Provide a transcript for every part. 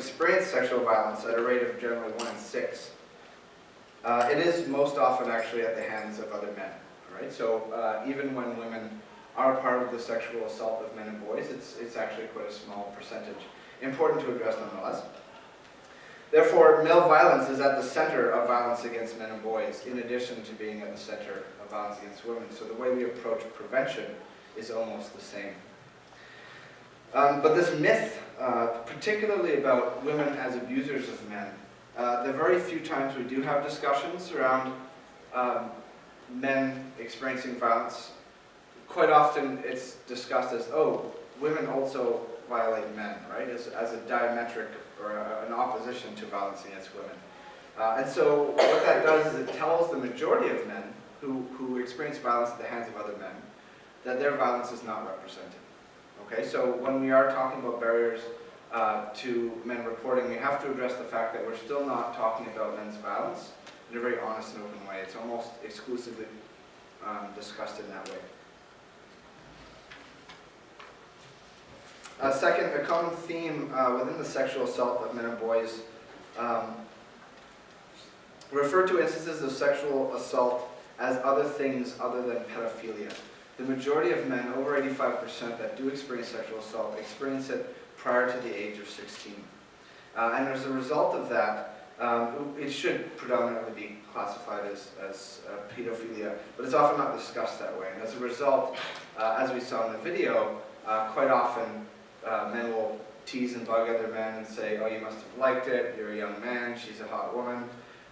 experience sexual violence at a rate of generally 1 in 6, it is most often actually at the hands of other men. Right? So even when women are part of the sexual assault of men and boys, it's actually quite a small percentage. Important to address nonetheless. Therefore, male violence is at the center of violence against men and boys, in addition to being at the center of violence against women. So the way we approach prevention is almost the same. But this myth, particularly about women as abusers of men, the very few times we do have discussions around men experiencing violence, quite often it's discussed as, oh, women also violate men, right? As a diametric or an opposition to violence against women. And so what that does is it tells the majority of men who experience violence at the hands of other men that their violence is not represented. Okay, so when we are talking about barriers to men reporting, we have to address the fact that we're still not talking about men's violence in a very honest and open way. It's almost exclusively discussed in that way. Second, a common theme within the sexual assault of men and boys refer to instances of sexual assault as other things other than pedophilia. The majority of men, over 85%, that do experience sexual assault experience it prior to the age of 16. And as a result of that, it should predominantly be classified as pedophilia, but it's often not discussed that way. And as a result, as we saw in the video, quite often men will tease and bug other men and say, oh, you must have liked it, you're a young man, she's a hot woman.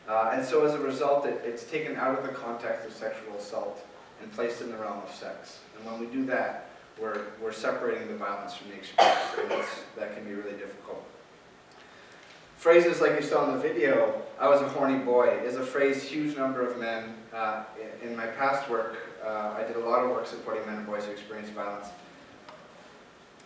And so as a result, it's taken out of the context of sexual assault and placed in the realm of sex. And when we do that, we're separating the violence from the experience, and that can be really difficult. Phrases like you saw in the video, I was a horny boy, is a phrase huge number of men, in my past work, I did a lot of work supporting men and boys who experience violence.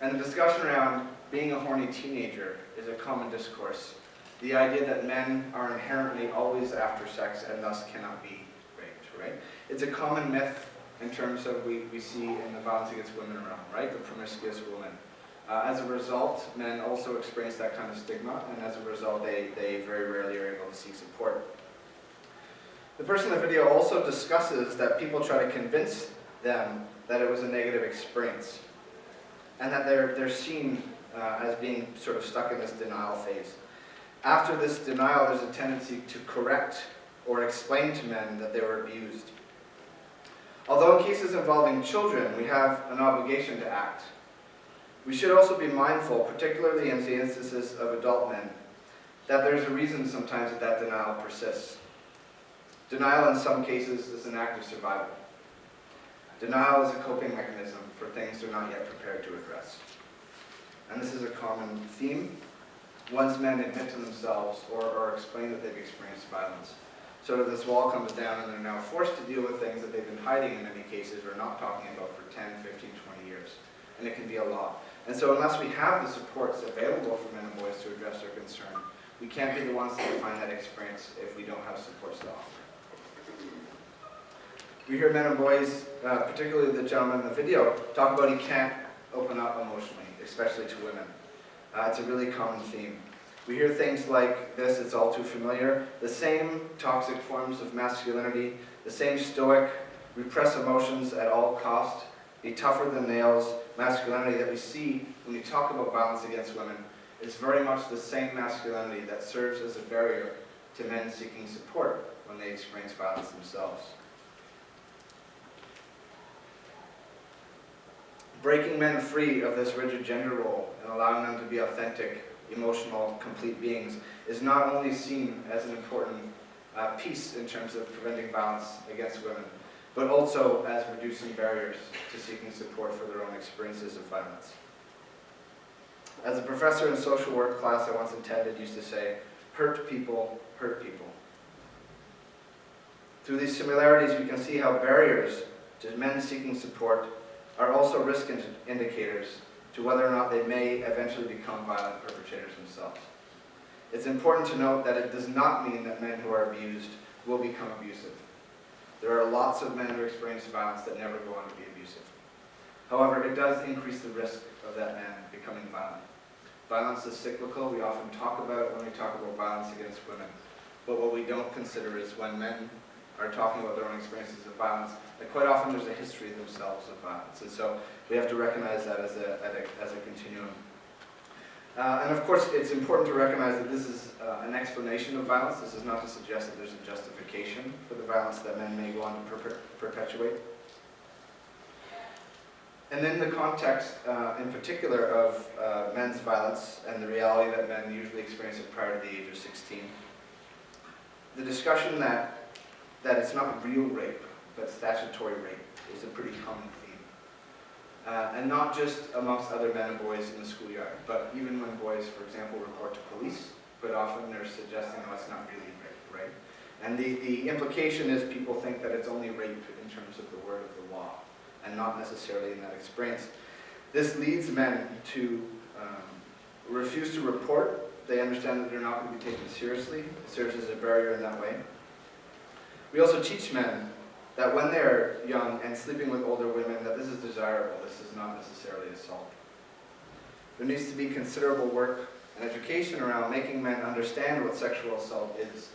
And the discussion around being a horny teenager is a common discourse. The idea that men are inherently always after sex and thus cannot be raped, right? It's a common myth in terms of we see in the violence against women realm, right? The promiscuous woman. As a result, men also experience that kind of stigma, and as a result, they very rarely are able to seek support. The person in the video also discusses that people try to convince them that it was a negative experience, and that they're seen as being sort of stuck in this denial phase. After this denial, there's a tendency to correct or explain to men that they were abused. Although in cases involving children, we have an obligation to act, we should also be mindful, particularly in the instances of adult men, that there's a reason sometimes that denial persists. Denial in some cases is an act of survival. Denial is a coping mechanism for things they're not yet prepared to address. And this is a common theme. Once men admit to themselves or explain that they've experienced violence, sort of this wall comes down and they're now forced to deal with things that they've been hiding in many cases or not talking about for 10, 15, 20 years. And it can be a lot. And so unless we have the supports available for men and boys to address their concern, we can't be the ones to define that experience if we don't have supports to offer. We hear men and boys, particularly the gentleman in the video, talk about he can't open up emotionally, especially to women. It's a really common theme. We hear things like this, it's all too familiar. The same toxic forms of masculinity, the same stoic, repress emotions at all cost, be tougher than nails masculinity that we see when we talk about violence against women is very much the same masculinity that serves as a barrier to men seeking support when they experience violence themselves. Breaking men free of this rigid gender role and allowing them to be authentic, emotional, complete beings is not only seen as an important piece in terms of preventing violence against women, but also as reducing barriers to seeking support for their own experiences of violence. As a professor in social work class I once attended used to say, hurt people hurt people. Through these similarities we can see how barriers to men seeking support are also risk indicators to whether or not they may eventually become violent perpetrators themselves. It's important to note that it does not mean that men who are abused will become abusive. There are lots of men who experience violence that never go on to be abusive. However, it does increase the risk of that man becoming violent. Violence is cyclical. We often talk about it when we talk about violence against women. But what we don't consider is when men are talking about their own experiences of violence, that quite often there's a history themselves of violence. And so we have to recognize that as a continuum. And of course, it's important to recognize that this is an explanation of violence. This is not to suggest that there's a justification for the violence that men may go on to perpetuate. And in the context, in particular, of men's violence and the reality that men usually experience it prior to the age of 16, the discussion that it's not real rape, but statutory rape is a pretty common theme. And not just amongst other men and boys in the schoolyard, but even when boys, for example, report to police, but often they're suggesting, oh, it's not really rape, right? And the implication is people think that it's only rape in terms of the word of the law, and not necessarily in that experience. This leads men to refuse to report. They understand that they're not going to be taken seriously. It serves as a barrier in that way. We also teach men that when they're young and sleeping with older women, that this is desirable. This is not necessarily assault. There needs to be considerable work and education around making men understand what sexual assault is.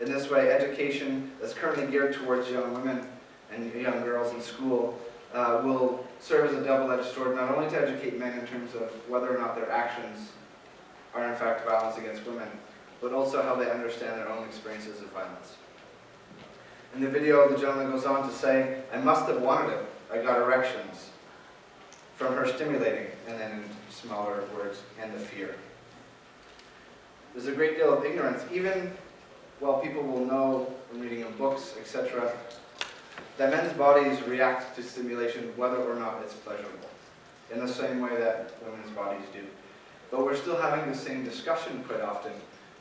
In this way, education that's currently geared towards young women and young girls in school will serve as a double-edged sword, not only to educate men in terms of whether or not their actions are in fact violence against women, but also how they understand their own experiences of violence. In the video, the gentleman goes on to say, "I must have wanted it. I got erections from her stimulating," and then in smaller words, "and the fear." There's a great deal of ignorance, even while people will know from reading in books, etc., that men's bodies react to stimulation whether or not it's pleasurable, in the same way that women's bodies do. But we're still having the same discussion quite often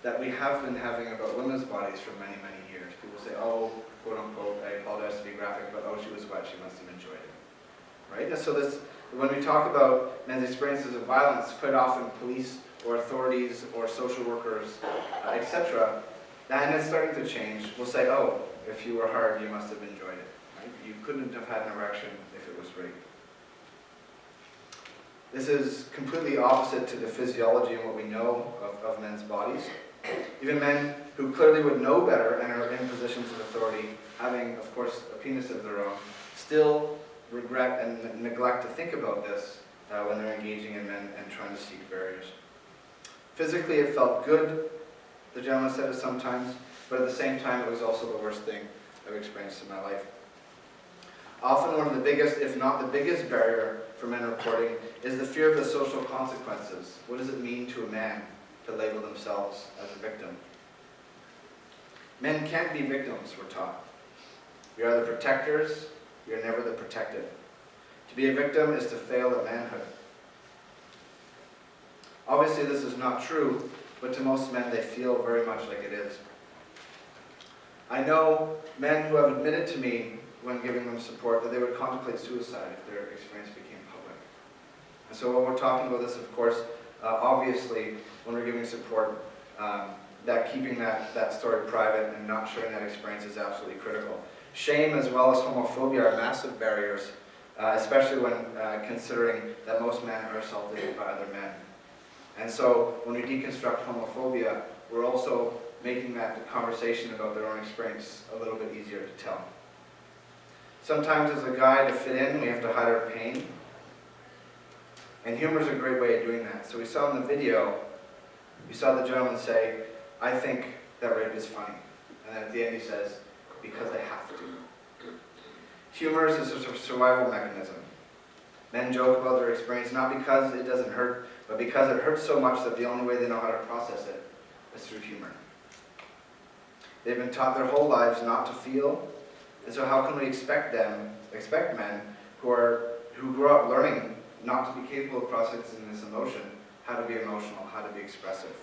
that we have been having about women's bodies for many, many years. People say, oh, quote unquote, I apologize to be graphic, but oh, she was wet, she must have enjoyed it. Right? And so when we talk about men's experiences of violence, quite often police or authorities or social workers, etc., and it's starting to change, will say, oh, if you were hard, you must have enjoyed it. Right? You couldn't have had an erection if it was rape. This is completely opposite to the physiology and what we know of men's bodies. Even men who clearly would know better and are in positions of authority, having, of course, a penis of their own, still regret and neglect to think about this when they're engaging in men and trying to seek barriers. Physically, it felt good, the gentleman said it sometimes, but at the same time, it was also the worst thing I've experienced in my life. Often one of the biggest, if not the biggest barrier for men reporting is the fear of the social consequences. What does it mean to a man to label themselves as a victim? Men can't be victims, we're taught. We are the protectors, we are never the protected. To be a victim is to fail at manhood. Obviously this is not true, but to most men they feel very much like it is. I know men who have admitted to me when giving them support that they would contemplate suicide if their experience became public. And so when we're talking about this, of course, obviously when we're giving support, that keeping that story private and not sharing that experience is absolutely critical. Shame as well as homophobia are massive barriers, especially when considering that most men are assaulted by other men. And so when we deconstruct homophobia, we're also making that conversation about their own experience a little bit easier to tell. Sometimes as a guy, to fit in, we have to hide our pain. And humor is a great way of doing that. So we saw in the video, we saw the gentleman say, I think that rape is funny. And then at the end he says, because I have to. Humor is a survival mechanism. Men joke about their experience not because it doesn't hurt, but because it hurts so much that the only way they know how to process it is through humor. They've been taught their whole lives not to feel, and so how can we expect men who grow up learning not to be capable of processing this emotion, how to be emotional, how to be expressive?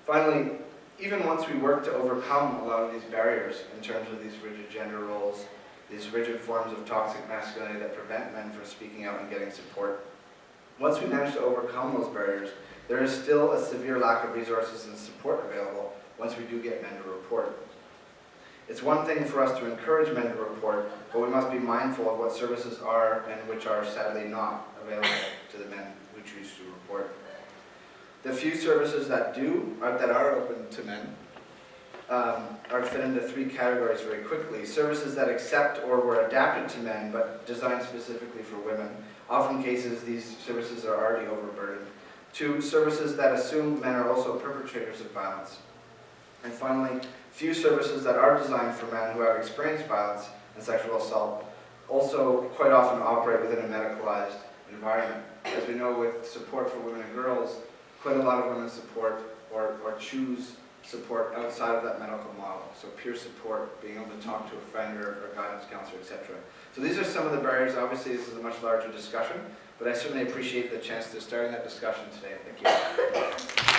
Finally, even once we work to overcome a lot of these barriers in terms of these rigid gender roles, these rigid forms of toxic masculinity that prevent men from speaking out and getting support, once we manage to overcome those barriers, there is still a severe lack of resources and support available once we do get men to report. It's one thing for us to encourage men to report, but we must be mindful of what services are and which are sadly not available to the men who choose to report. The few services that are open to men are fit into 3 categories very quickly. Services that accept or were adapted to men but designed specifically for women. Often cases these services are already overburdened. 2, services that assume men are also perpetrators of violence. And finally, few services that are designed for men who have experienced violence and sexual assault also quite often operate within a medicalized environment. As we know, with support for women and girls, quite a lot of women support or choose support outside of that medical model. So peer support, being able to talk to a friend or guidance counselor, etc. So these are some of the barriers. Obviously, this is a much larger discussion, but I certainly appreciate the chance to start that discussion today. Thank you.